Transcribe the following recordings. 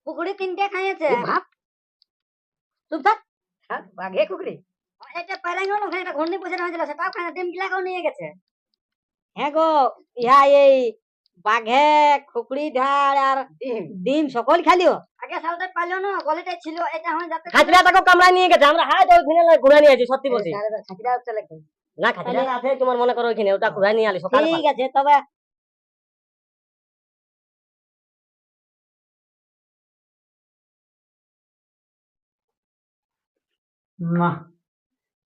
কুকুরি তিনটে খাইয়েছে। ভাব চুপ থাক। বাঘে কুকুরি। এটা পাইলাঙ্গন ওখানে একটা ঘূর্ণি পোষানো হয়েছিল, সেটাও খায় না, ডিম গিলাকেও নিয়ে গেছে। হ্যাঁ গো, ইহা এই বাঘে খুকড়ি ঢাল আর ডিম সকল খালিও। আগে সালটা পাইলো না, গলিটাই ছিল, এটা হয় যাতে খাঁচড়া তাকে কামড়ায় নিয়ে গেছে। আমরা হাত ওইখানে ঘুরে নিয়ে আছি, সত্যি বলছি। খাঁচড়া চলে গেছে। না খাঁচড়া আছে তোমার মনে করো ওইখানে, ওটা ঘুরে নিয়ে আলি সকালে। ঠিক আছে, তবে না,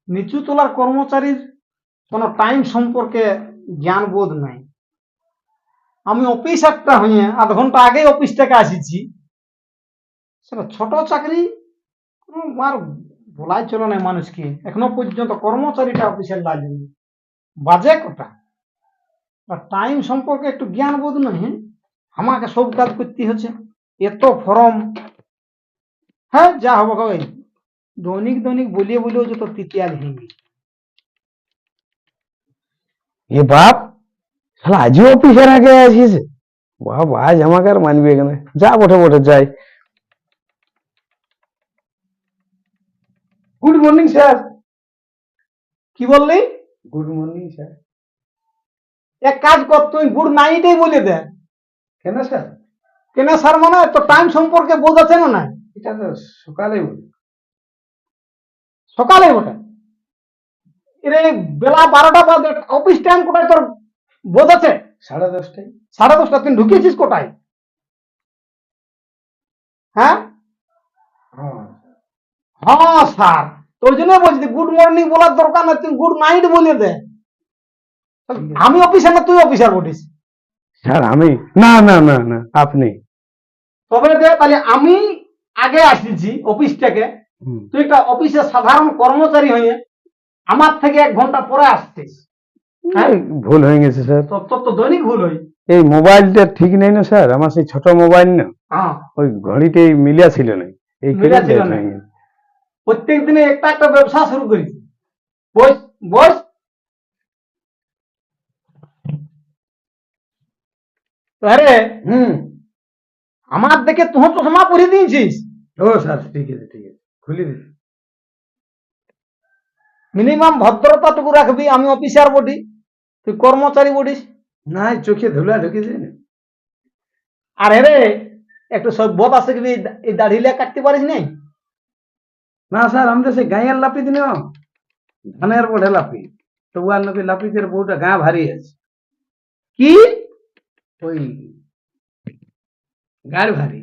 নিচু তলার কর্মচারীর কোনো টাইম সম্পর্কে জ্ঞান বোধ নাই। আমি অফিস একটা হয়ে আধ ঘন্টা আগে অফিস থেকে আসিছি, সেটা ছোট চাকরি আর বলাই চলে না মানুষকে। এখনো পর্যন্ত কর্মচারীটা অফিসের লাগেনি, বাজে কটা টাইম সম্পর্কে একটু জ্ঞান বোধ নাই। আমাকে সব কাজ করতে হচ্ছে, এত ফরম। হ্যাঁ যা হবো ভাই, দৈনিক দৈনিক বলিয়ে বলিও যত তৃতীয়াল হিন্দি। এ বাপ, শালা আজও অফিসের আগে আসিস। বাপ, আজ আমাকে আর মানবে এখানে। যা বটে বটে যাই। Good morning sir. কি বললি? Good morning sir. এক কাজ কর, তুই গুড নাইটই বলে দে। কেন স্যার? কেন স্যার মানে তো টাইম সম্পর্কে বোঝ আছে না? নাই, এটা তো সকালে বলি। সকালে বটে। এরে বেলা 12টা বাজে, অফিস টাইম কোটায় তোর বোধ আছে? 10:30টায়। 10:30 তুই ঢুকিয়েছিস কোটায়? হ্যাঁ হ্যাঁ স্যার, তোর জন্য বলছি গুড মর্নিং বলার দরকার না, তুই গুড নাইট বলে দে। আমি অফিসার না তুই অফিসার বলিস? স্যার আমি না না না না আপনি। তবে দে তাহলে, আমি আগে আসিছি অফিস থেকে, তুই একটা অফিসের সাধারণ কর্মচারী হয়ে আমার থেকে 1 ঘন্টা পরে আসছিস। হ্যাঁ ভুল হয়ে গেছে স্যার। তোর তো দৈনিক ভুল হয়। এই মোবাইলটা ঠিক নেই না স্যার, আমার সেই ছোট মোবাইল না, হ্যাঁ ওই ঘড়িটাই মিলিয়া ছিল না। এই মিলিয়া ছিল না। প্রত্যেক দিনে একটা একটা ব্যবসা শুরু করিস। বস বস। আরে আমার দেখে তুই চশমা পরে দিয়েছিস। ও স্যার ঠিক আছে ঠিক আছে, খুলে দিন। মিনিমাম ভদ্রতাটুকু রাখবি। আমি অফিসার বটি, তুই কর্মচারী বটিস। না চোখে ধুলা ঢুকেছে না। আর রে একটু সভ্যত আছে কি, এই দাড়িলে কাটতে পারিস নাই? না স্যার, আমি তো সেই গাঁয়ের লাপি দিন, ধানের বড়ে লাপি। তো ওয়ার নাকি লাপিতের বউটা গা ভারী আছে। কি ওই গাড় ভারী।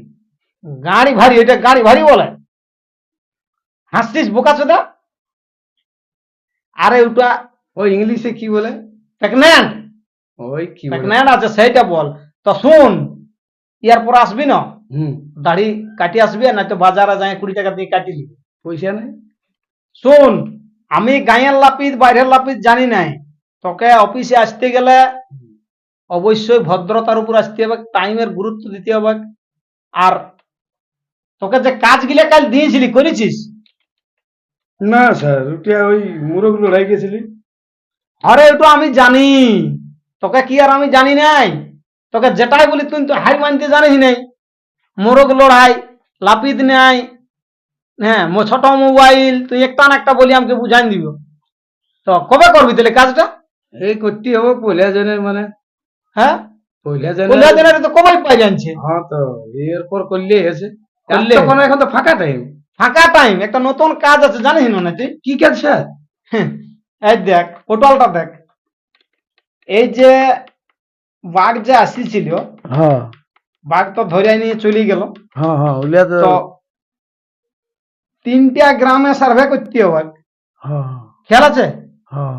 গাড়ি ভারী? এটা গাড়ি ভারী বলে? হাসছিস বোকা চোদা? আরে ওটা ওই ইংলিশে কি বলে? প্রেগন্যান্ট। ওই কি বলে? প্রেগন্যান্ট আছে, সেইটা বল। তো শুন, ইয়ার পর আসবি না, হুম, দাড়ি কাটি আসবি, না তো বাজারে যাই 20 টাকা দিয়ে কাটি নিবি। পয়সা নেই। শোন, আমি গাঁয়ের লাপিত বাইরের লাপিত জানি নাই। তোকে অফিসে আসতে গেলে অবশ্যই ভদ্রতার উপর আসতে হবে, টাইমের গুরুত্ব দিতে হবে। আর তোকে যে কাজগুলা কাল দিয়েছিলি, করেছিস? না স্যার, ওটা ওই মুরগ লড়াই গেছিলি। আরে ওটা আমি জানি, তোকে কি আর আমি জানি নাই? তোকে যেটাই বলি তুই তো হাই মানতে জানিস নাই। মোরগ লড়াই, লাপিত নাই, হ্যাঁ ছোট মোবাইল, তুই একটা না একটা বলি আমাকে বুঝাই দিব। তো কবে করবি তাহলে কাজটা? এই করতে হবে পয়লা জনের মানে। হ্যাঁ পয়লা পয়লা জনের। জানুয়ারি তো কবে পাই জানছে? হ্যাঁ, তো এরপর করলে এসে করলে? এখন তো ফাঁকা টাইম। ফাঁকা টাইম, একটা নতুন কাজ আছে জানিস না তুই? কি কাজ স্যার? হ্যাঁ, এই দেখ পটলটা দেখ। এই যে বাঘ যে আসিছিল, হ্যাঁ বাঘ তো ধরে নিয়ে চলে গেল। হ্যাঁ হ্যাঁ, ওগুলা তো। তো 3টা গ্রামে সার্ভে করতে হবে, হ্যাঁ খেয়াল আছে? হ্যাঁ।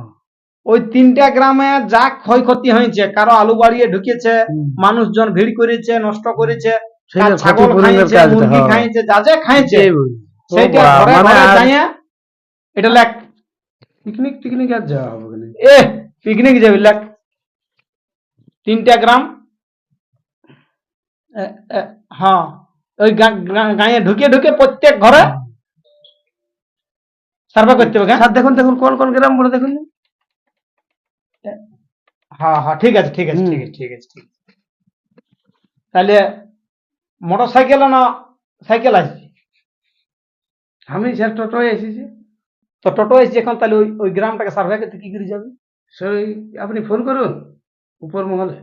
ওই 3টা গ্রামে যা ক্ষয়ক্ষতি হয়েছে, কারো আলু বাড়িয়ে ঢুকেছে, মানুষজন ভিড় করেছে, নষ্ট করেছে, সেটা ছাগল ক্ষতিপূরণের খাইছে, কাজটা, মুরগি হ্যাঁ। খাইছে, যা যা খাইছে সেইটা বাবা, ঘরে মানে ঘরে আর- যাইয়া এটা লেখ। পিকনিক টিকনিক আর যাওয়া হবে না। এ পিকনিক যাবি লেখ। 3টা গ্রাম, হ্যাঁ ওই গাঁয়ে ঢুকে ঢুকে প্রত্যেক ঘরে সার্ভে করতে হবে। স্যার দেখুন দেখুন কোন কোন গ্রাম বলে দেখুন। হ্যাঁ হ্যাঁ ঠিক আছে ঠিক আছে ঠিক আছে ঠিক আছে ঠিক আছে। তাহলে মোটর সাইকেল না সাইকেল আসছে। আমি স্যার টোটোয় এসেছি। তো টোটো এসছে এখন, তাহলে ওই ওই গ্রামটাকে সার্ভে করতে কি করে যাবে? সেই আপনি ফোন করুন উপর মহলে।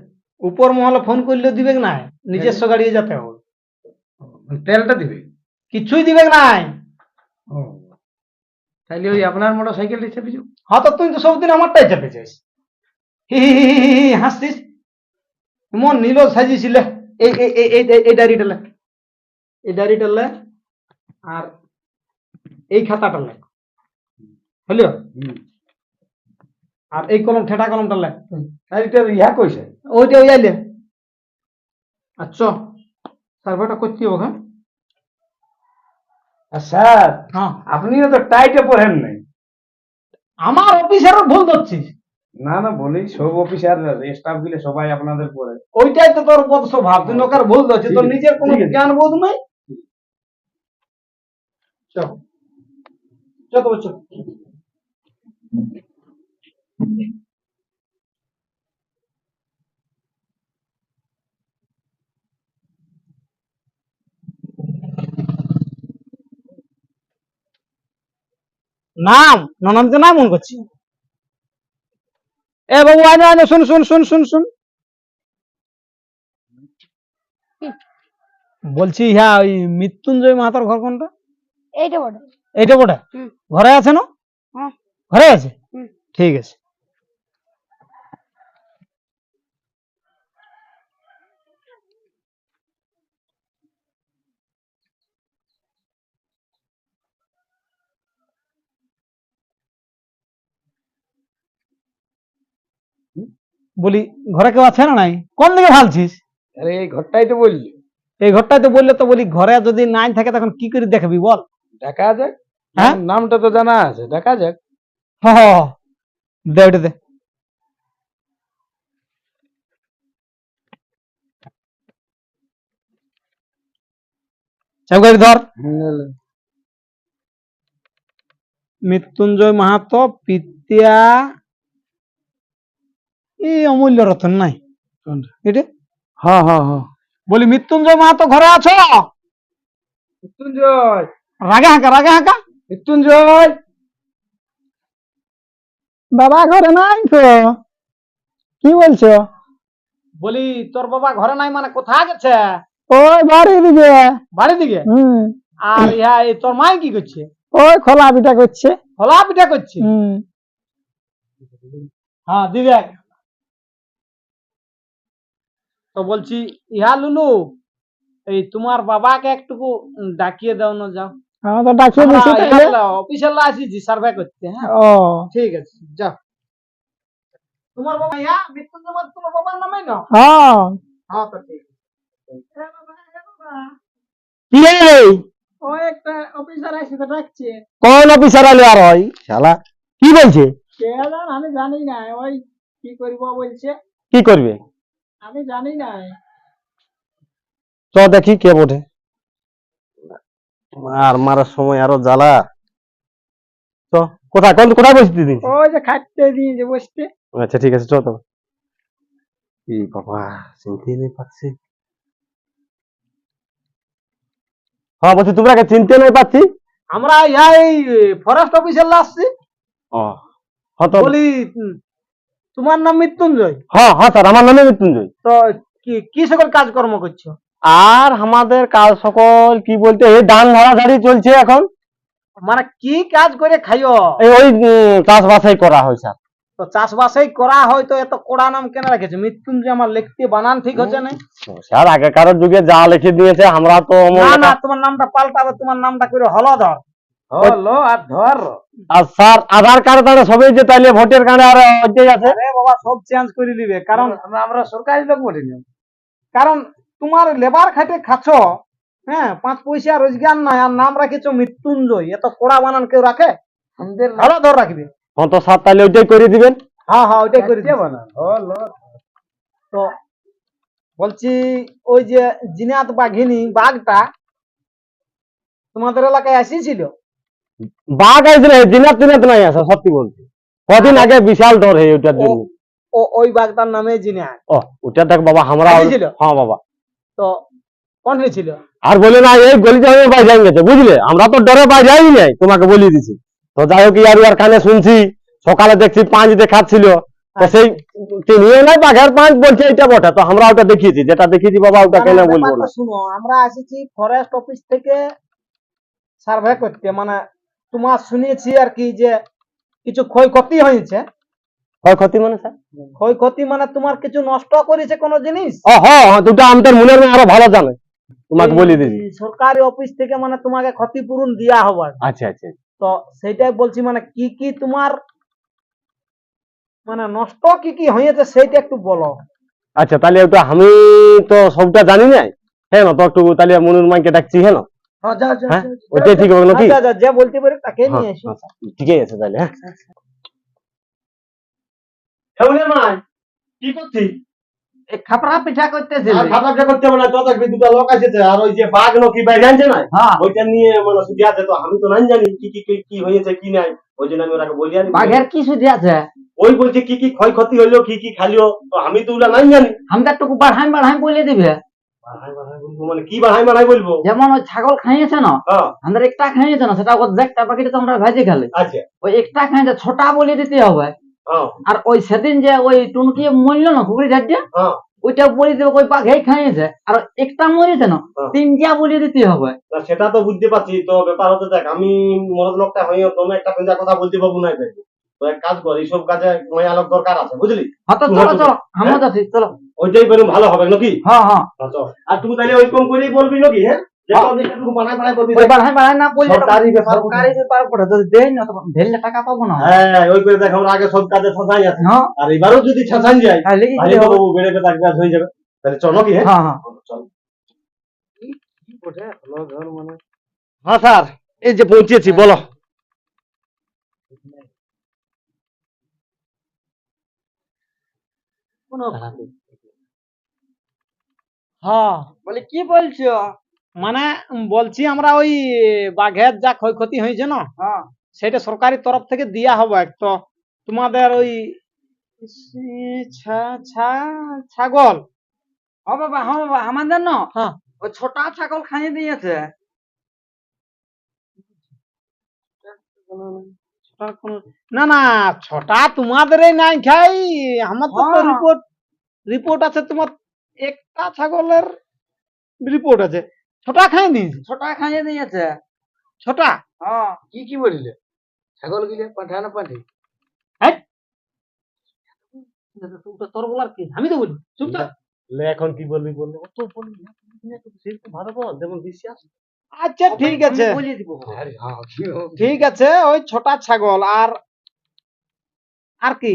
উপর মহলে ফোন করলে দিবে না, নিজস্ব গাড়ি যেতে হবে। তেলটা দিবে? কিছুই দিবে নাই। ও, তাইলে ওই আপনার মোটর সাইকেলটা চেপে যাও। হ্যাঁ, তো তুই তো সবদিন আমারটাই চেপেছিস, হি হি হি হি হি হাসছিস। মন নীল সাজিয়েছিলে এই এই এই এই এই ডায়েরিটা লে, এই ডায়েরিটা লে, আর এই খাতাটা লে, হলো? আর এই কলম, ঠেটা কলমটা লে, ডায়েরিটা ইহা কইছে। ওইটা ওই আইলে। আচ্ছা, সার্ভেটা করতে হবে। হ্যাঁ আর স্যার হ্যাঁ, আপনিও তো টাইটে পড়েন নাই। আমার অফিসারও ভুল ধরছিস। না না, বলি সব অফিসার স্টাফ গুলো সবাই আপনাদের পড়ে। ওইটাই তো তোর বদ স্বভাব, তুই লোকের ভুল ধরছিস, তোর নিজের কোনো ঠিক আছে। জ্ঞান বোধ নাই। চল চল তবে চল। নাম নাম তো নাম মন করছি। এ বাবু আয় আয়, শুন শুন শুন শুন শুন, বলছি হ্যাঁ, ওই মৃত্যুঞ্জয় মাহাতার ঘর কোনটা? এইটা বড়। এইটা বটে। হুম। ঘরে আছে না? হ্যাঁ। ঘরে আছে। হুম। ঠিক আছে। বলি ঘরে কেউ আছে না নাই? কোন দিকে ভালছিস? আরে এই ঘরটাই তো বললি। এই ঘরটাই তো বললে, তো বলি ঘরে যদি নাই থাকে তখন কি করে দেখবি বল? দেখা যাক। হ্যাঁ? নামটা তো জানা আছে, দেখা যাক। হ হ, হ। দে ওটা দে। চাবি ধর। মৃত্যুঞ্জয় মাহাতো, পিতিয়া এই অমূল্য রতন নাই এটা? হ্যাঁ হ্যাঁ হ্যাঁ। বলি মৃত্যুঞ্জয় মাহাতো ঘরে আছো? মৃত্যুঞ্জয়, রাগে হাঁকা, রাগে হাঁকা। মৃত্যুঞ্জয়। বাবা ঘরে নাই তো, কি বলছো? বলি তোর বাবা ঘরে নাই মানে কোথায় গেছে? ওই বাড়ির দিকে। বাড়ির দিকে? আর ইহা এই তোর মাই কি করছে? ওই খোলা পিঠা করছে। খোলা পিঠা করছে? হ্যাঁ দিবে। তো বলছি ইহা লুলু, এই তোমার বাবাকে একটুকু ডাকিয়ে দাও না, যাও। তো ডাকিয়ে দিছি, অফিসিয়াল আসিছি সার্ভে করতে। হ্যাঁ, ও ঠিক আছে, যাও। তোমার বাবা ইয়া মৃত্যুঞ্জয় মাহাতো তোমার বাবার নামই না? হ্যাঁ হ্যাঁ, তো ঠিক আছে। কি রে? ওই একটা অফিসার আসে তো ডাকছে। কোন অফিসার আলে আর ওই শালা কি বলছে? কে জান, আমি জানি না। ওই কি করব বলছে। কি করবে? আমি জানি না। তো দেখি কে বটে। আর মারার সময় আরো জ্বালা। তো কোথায় কোথায় বসতে দিন? ওই যে খাটতে দিয়ে যে বসতে। আচ্ছা ঠিক আছে, চল তো। কি বাবা, চিনতেই নেই পাচ্ছি। হ্যাঁ বলছি, তোমরা কে চিনতে নেই পাচ্ছি? আমরা এই ফরেস্ট অফিসের আসছি। ও বলি তোমার নাম মৃত্যুঞ্জয়? হ্যাঁ হ্যাঁ স্যার, আমার নামে মৃত্যুঞ্জয়। তো কি কি সকল কাজকর্ম করছো? আর আমাদের কাজ সকল কি বলতে, এই ধান ঝাড়াঝাড়ি চলছে এখন। মানে কি কাজ করে খাইও? ওই চাষবাসই করা হয় স্যার। তো চাষবাসই করা হয়, তো এত কড়া নাম কেন রেখেছে মৃত্যুঞ্জয়? আমার লিখতে বানান ঠিক হচ্ছে না স্যার। আগেকার যুগে যা লিখে দিয়েছে, আমরা তো না না, তোমার নামটা পাল্টাবে, তোমার নামটা করে হলধর। হলো আর ধর। আর স্যার আধার কার্ড তাহলে সবই যে, তাইলে ভোটের কার্ডে আর ওইটাই আছে। আরে বাবা, সব চেঞ্জ করে দিবে, কারণ আমরা সরকারি লোক বলি না। কারণ তোমার লেবার খাটে খাচ্ছ, হ্যাঁ, 5 পয়সা রোজগার নাই, আর নাম রাখেছো মৃত্যুঞ্জয়। এত কড়া বানান কেউ রাখে? আমাদের হলধর রাখবে। হ্যাঁ তো স্যার, তাহলে ওইটাই করে দিবেন। হ্যাঁ হ্যাঁ, ওইটাই করে দিবেন। তো বলছি ওই যে জিনাত বাঘিনী বাঘটা তোমাদের এলাকায় আসিছিল? বাঘ আইছিল, জিনাত টিনাত নাই আসা, সত্যি বলছি। কদিন আগে বিশাল ডর হয়ে ওটার জন্য। ওই বাঘটার নামে জিনাত। ও ওটা দেখ বাবা, আমরা। হ্যাঁ বাবা। তো কোন হয়েছিল? আর বলে না এই গলিতে আমি বাইরে গেছে বুঝলে, আমরা তো ডরে বাইরে যাই নাই, তোমাকে বলে দিছি। তো যাই হোক ইয়ার কানে শুনছি, সকালে দেখছি 5 দেখাচ্ছিল, তো সেই তিনিও নাই বাঘের 5 বলছে এটা বটে, তো আমরা ওটা দেখিয়েছি, যেটা দেখিয়েছি বাবা ওটা কেন মানে বলবো ব্যাপারটা না। শুনো, আমরা আসেছি ফরেস্ট অফিস থেকে সার্ভে করতে, মানে তোমার শুনেছি আর কি যে কিছু ক্ষয়ক্ষতি হয়েছে। ক্ষয়ক্ষতি মানে স্যার? ক্ষয়ক্ষতি মানে তোমার কিছু নষ্ট করেছে কোনো জিনিস। ও হ্যাঁ, দুটা আমাদের মনের মেয়ে আরো ভালো জানে, তোমাকে বলে দিছি। এই সরকারি অফিস থেকে মানে তোমাকে ক্ষতিপূরণ দেওয়া হবে। আচ্ছা আচ্ছা তো সেটাই বলছি, মানে কি কি তোমার মানে নষ্ট কি কি হয়েছে সেইটা একটু বলো। আচ্ছা, তাহলে ওটা আমি তো সবটা জানি না, হ্যাঁ না, তো একটু তাহলে মনুর মাইকে ডাকছি, হ্যাঁ না? হ্যাঁ, যাও যাও হ্যাঁ, যাও, ওইটাই ঠিক হবে নাকি? আচ্ছা, আচ্ছা, যে বলতে পারে তাকে হ্যাঁ, নিয়ে এসো। আচ্ছা, ঠিকই আছে তাহলে। হ্যাঁ, কি করছি? খাপড়া পিঠা করতেছি। আর খাতা করতে হবে না, তো দেখবি দুটো লোক আসেছে, আর ওই যে বাঘ নাকি বাইরে আনছে না, হ্যাঁ, ওইটা নিয়ে মানে শুধু আছে, তো আমি তো নাই জানি কি কি কি কি হয়েছে কি নাই, ওই জন্য আমি ওনাকে বলি। বাঘের কি সুধি আছে? ওই বলছে কি কি ক্ষয়ক্ষতি হইলো, কি কি খালিও, তো আমি তো ওগুলা নাই জানি। আমাকে একটু বাড়াই বাড়াই বলে দিবে। বাড়াই বাড়াই বলবো মানে কি বাড়াই বাড়াই বলবো? যেমন ওই ছাগল খাইয়েছে না, হ্যাঁ, আমাদের একটা খাইয়েছে না, সেটা দেখটা বাকিটা তো আমরা ভাজি খালি। আচ্ছা, ওই একটা খাইয়েছে, ছোটা বলে দিতে হবে। হ্যাঁ, আর ওই সেদিন যে ওই টুনকি মরল না কুকুরি ঝাড়িয়া, হ্যাঁ, ওইটা বলে দেবে ওই বাঘেই খাইয়েছে। আর একটা মরেছে না, হ্যাঁ। 3টা বলে দিতে হবে। না সেটা তো বুঝতে পারছি, তো ব্যাপার হতে দেখ, আমি মরদ লোকটা হয়ে তোমরা একটা পেঁজা কথা বলতে পারবো না, তো এক কাজ কর, এইসব কাজে মায়া লোক দরকার আছে বুঝলি। হ্যাঁ, তো চলো চলো, আমরা যাচ্ছি, চলো। ওইটাই বেরোম ভালো হবে নাকি? হ্যাঁ হ্যাঁ, আর তুমি তাহলে ওইরকম করেই বলবি নাকি? হ্যাঁ, যে হ্যাঁ। একটু বানায় বানায় করবি। ওই বাড়াই বাড়াই না বললে সরকারি ব্যাপার। সরকারি ব্যাপার পড়ে, যদি দেয় না তখন ঢেললে টাকা পাবো না। হ্যাঁ, ওই করে দেখ, আমরা আগে সব কাজে ছাঁচাই আছে, হ্যাঁ, আর এবারও যদি ছাঁচাই যায় আর লিখে তাহলে দিলে তো হবে। বাবু বেড়ে থাকবে, আর হয়ে যাবে। তাহলে চলো কি? হ্যাঁ, হ্যাঁ হ্যাঁ, চলো। হ্যাঁ স্যার, এই যে পৌঁছেছি, বলো। হ্যাঁ, বলে কি বলছো? মানে বলছি আমরা ওই বাঘের যা ক্ষয়ক্ষতি হয়েছে না, হ্যাঁ, সেটা সরকারি তরফ থেকে দেয়া হবে। তো তোমাদের ওই ছাগল। হ্যাঁ বাবা, হ্যাঁ বাবা, আমাদের না হ্যাঁ, ওই ছোটা ছাগল খাইয়ে দিয়েছে। না না, ছটা তোমাদের নাই খাই, আমার তো হ্যাঁ। রিপোর্ট রিপোর্ট আছে, তোমার একটা ছাগলের রিপোর্ট আছে, ছটা খাই দিয়েছি। ছোটা খাইয়ে দিয়েছে। ছটা? হ্যাঁ, কি কি বলিলে? ছাগল গিলে পাঠা না পাঠি? তোর বলার কি, আমি তো বলি চুপ থাক। লে, এখন কি বলবি বললে, ও তো বলবি না, সেরকম ভালো বল যেমন বিশ্বাস। আচ্ছা ঠিক আছে, আমি বলে দিব। আরে হ্যাঁ, কি হবে? ঠিক আছে, ওই ছটা ছাগল আর আর কি?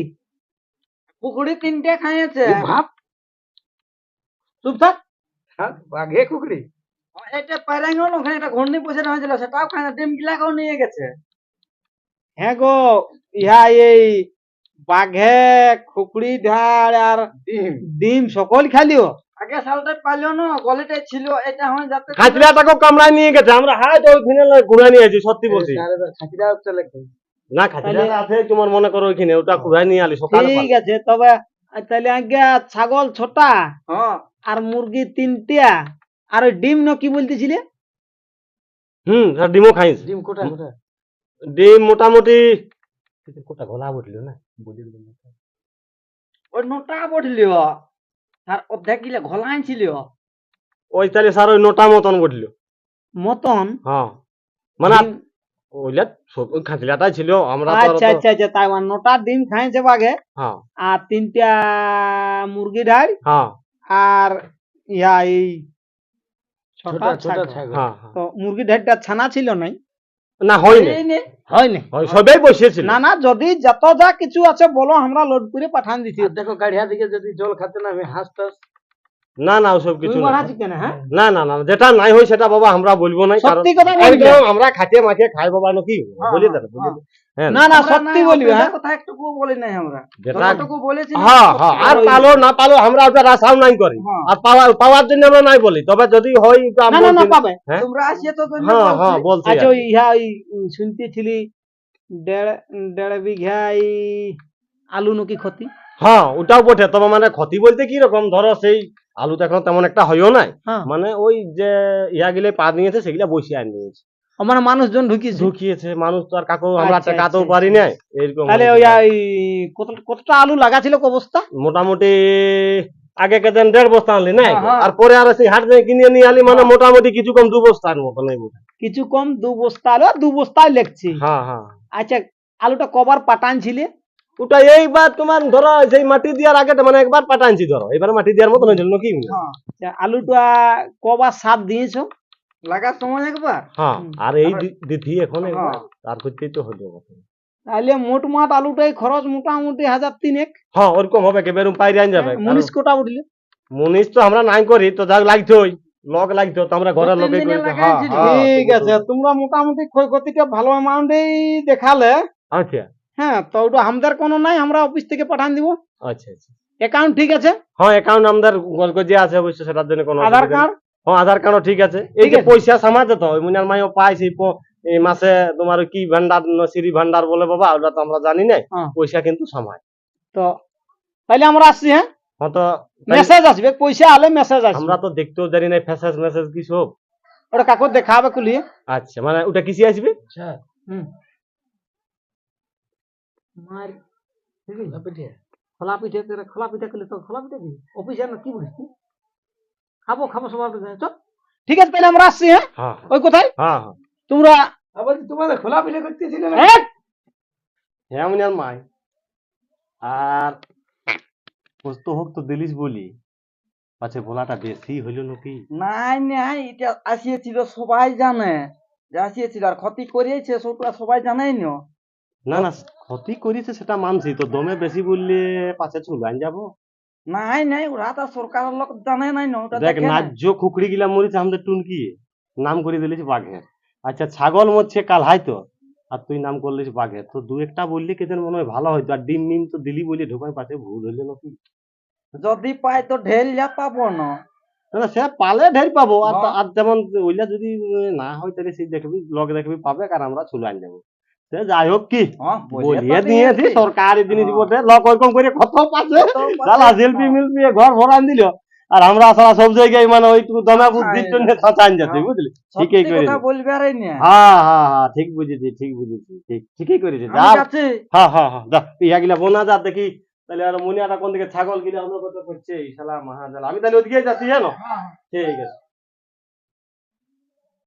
পুকুরি 3টে খাইয়েছে। এ ভাব, চুপ থাক। হ্যাঁ, বাঘে কুকরি। এটা পাইরাঙ্গ ওখানে একটা ঘূর্ণি পয়সা হয়েছিল, সেটাও খায় না, ডিম গিলাকেও নিয়ে গেছে। হ্যাঁ গো, ইহা এই বাঘে খুকড়ি ঢাল আর ডিম। ডিম সকল খালিও। আগে সালটা পাইলো না, গলিটাই ছিল, এটা হয় যাতে খাঁচড়াটাকে কামড়ায় নিয়ে গেছে, আমরা হাত ওইখানে ঘুরে নিয়ে আসি, সত্যি বলছি। খাঁচিরা চলে না, খাঁচড়াটা আছে তোমার মনে করো ওইখানে, ওটা ঘুরে নিয়ে আলি সকালে। ঠিক আছে, তবে তাহলে আগে ছাগল ছটা হ্যাঁ, আর মুরগি 3টা আর ওই ডিম ন কি বলতেছিলে? আর ডিমও খাইস। ডিম কোটা কোটা? ডিম মোটামুটি কোটা গলা বটলিও না, ওই নোটা বটল আর অর্ধেক গিলা ঘোলাইন ছিল। ওই তাহলে স্যার ওই 9টা মতন বটলিও। মতন? হ্যাঁ, মানে ডিম? ওইলা ওই খাঁচড়াটাই ছিল, আমরা তো আচ্ছা আচ্ছা আচ্ছা, তাই 9টা ডিম খাইছে বাঘে, হ্যাঁ আর 3টা মুরগি ঢাল, হ্যাঁ আর ইয়া এই ছটা ছোটা ছোটা ছাগল। ছাগল। হ্যাঁ, তো মুরগি ঢালটা ছানা ছিল নাই? না হয়নি, এই নে, হয়নি? সবাই বসেছিল। না না, যদি যত যা কিছু আছে বলো, আমরা লোড করে পাঠান দিছি। আর দেখো গাড়িয়া দিকে যদি জল খাতে না আমি হাঁসটাস। না না, ওসব কিছু তুই না। বাড়াচ্ছি কেন? হ্যাঁ, না না না, যেটা নাই হয় সেটা বাবা আমরা বলবো না, কারণ সত্যি কথা বলবি। একদম আমরা খাটিয়ে মাখিয়ে খাই বাবা নাকি, বলি দাদা বলি দে। হ্যাঁ, না না, আমরা সত্যি নাই, বলবি। অসুবিধার হ্যাঁ, কথা একটুকু বলি নাই আমরা। যেটা যতটুকু বলেছি না, হ্যাঁ হ্যাঁ, আর পালো না পালো আমরা ওটা রাসাও নাই করি, হ্যাঁ। আর পাওয়ার জন্য আমরা নাই বলি, তবে যদি হয় তো না আমরা না না, বলছি। পাবে। হ্যাঁ তোমরা আসিয়ে তো হ্যাঁ হ্যাঁ বলছি। আচ্ছা, আর ওই কি। ইহা ওই শুনতেছিলি দেড় দেড় বিঘা আলু নাকি ক্ষতি? হ্যাঁ ওটাও বটে, তবে মানে ক্ষতি বলতে কি রকম, ধরো সেই আলু তো এখন তেমন একটা হইও নাই, হ্যাঁ। মানে ওই যে ইয়া গিলে পা দিয়েছে সেগুলা বসিয়ে আনি নিয়েছে, মানে মানুষজন ঢুকিয়েছে। ঢুকিয়েছে মানুষ তো আর কাকু আমরা আচ্ছা, টেকাতেও আচ্ছা, পারি নাই এরকম তাহলে হয়েছে। ওই কতটা আলু লাগা ছিল ক বস্তা? মোটামুটি আগে কেতেন 1.5 বস্তা আনলি না, হ্যাঁ। আর পরে আর সেই হাট থেকে কিনে নিয়ে আলি, মানে মোটামুটি কিছু কম 2 বস্তার মতো নেই বোধ হয়। কিছু কম 2 বস্তা আলু, 2 বস্তায় লেগছে। হ্যাঁ হ্যাঁ, আচ্ছা, আলুটা কবার পাটান ছিলে? ওটা এইবার তোমার ধরো সেই মাটি দেওয়ার আগে মানে একবার পাঠানছি, ধরো এবার মাটি দেওয়ার মতো হয়েছিল নাকি। আচ্ছা, আলুটা কবার সার দিয়েছো? লাগার সময় একবার। হ্যাঁ, আর এই দিদি এখন একবার হ্যাঁ। তার করতেই তো হলো কথা। তাহলে মোটমাট আলুটাই খরচ মোটামুটি 1,000-3,000। হ্যাঁ ওরকম হবে, কে বেরুম পাইরে আন যাবে। মুনিশ কোটা উঠলে? মুনিশ তো আমরা নাই করি, তো যাক লাগতোই, লগ লাগতো, তো আমরা ঘরের লোকে দিনে করি। লাগাইছিল। ঠিক আছে, তোমরা মোটামুটি ক্ষয়ক্ষতিটা ভালো অ্যামাউন্টেই দেখালে। আচ্ছা হ্যাঁ, তো ওটা আমাদের কোনো নাই, আমরা অফিস থেকে পাঠান দিব। আচ্ছা আচ্ছা, অ্যাকাউন্ট ঠিক আছে? হ্যাঁ অ্যাকাউন্ট আমাদের যে আছে অবশ্য সেটার জন্য কোনো আধার অসুবিধা কার্ড? নেই। হ্যাঁ আধার কার্ডও ঠিক আছে। এই ঠিক যে আছে। পয়সা সামাজে তো ওই মুনার মাইও পাইছি এই মাসে তোমার ওই কি ভান্ডার সিঁড়ি ভান্ডার বলে বাবা, ওটা তো আমরা জানি না। হ্যাঁ। পয়সা কিন্তু সমাজ। তো তাহলে আমরা আসছি। হ্যাঁ, হ্যাঁ তো মেসেজ আসবে, পয়সা আলে মেসেজ আসবে। আমরা তো দেখতেও জানি না ফেসেস মেসেজ কি সব। ওটা কাকু দেখাবে কুলিয়ে। আচ্ছা, মানে ওটা কিসে আসবে? মার খোলা পিঠে করে, খোলা পিঠে করলে তো খোলা পিঠে দিবি অফিসে না, কি বলিস তুই? খাবো সবার চল। ঠিক আছে, তাহলে আমরা আসছি। হ্যাঁ, হ্যাঁ ওই কোথায় হ্যাঁ হ্যাঁ, তোমরা? আবার তোমাদের খোলা পিঠে করতেছিল না? হ্যাঁ, হ্যাঁ মুনার মাই আর পোস্ত হোক তো দিলিস বলি, পাছে ভোলাটা বেশি হইল নাকি। নাই নাই, এটা আসিয়েছিল সবাই জানে যে আসিয়েছিল, আর ক্ষতি করিয়েছে সেটা সবাই জানেই না। না না, ক্ষতি করেছে সেটা মানছি, তো দমে বেশি বললে পাছে চুলাইন যাবো। নাই নাই, ওরা তো সরকারের লোক জানে নাই না, ওটা দেখ দেখে নাই। ন্যায্য খুকড়ি গিলা মরিছে আমাদের টুনকি, নাম করে দিলিস বাঘের। আচ্ছা ছাগল মরছে কাল হয়তো, আর তুই নাম করলিস বাঘের, তো দু একটা বললি কেদের মনে হয় ভালো হয়তো। আর ডিম মিম তো দিলি বলি ঢোকায়, পাছে ভুল হইলো নাকি। যদি পাই তো ঢেল যা পাবো না। না না, সে পালে ঢের পাবো, আর হ্যাঁ। আর যেমন ওইলা যদি না হয় তাহলে সেই দেখবি লগ দেখবি পাবে, আর আমরা চুলাইন যাবো। সে যাই হোক কি হ্যাঁ, বলিয়ে দিয়েছি, সরকারি জিনিস হ্যাঁ। বটে, লক ওইরকম করে কত পাচ্ছে কত পাচ্ছে, জ্বালা শিল্পী হ্যাঁ। মিলপি ঘর ভরান দিল, আর আমরা সারা সব জায়গায় মানে ওইটুকু দমে বুদ্ধির হ্যাঁ, জন্য ছাঁচান যাচ্ছে, হ্যাঁ। বুঝলি। সত্যি ঠিকই করেছি। কথা বলবে আর না। হ্যাঁ হ্যাঁ হ্যাঁ, ঠিক বুঝেছি ঠিক বুঝেছি, ঠিকই করেছি। আমি যা যাচ্ছি। হ্যাঁ হ্যাঁ হ্যাঁ, যা ইয়া গিলা বোনা যা দেখি, তাহলে আর মুনিয়াটা কোন দিকে ছাগল গিলা আমরা কত করছে এই শালা মহাজালা। আমি তাহলে ওদিকে যাচ্ছি জানো। ঠিক আছে।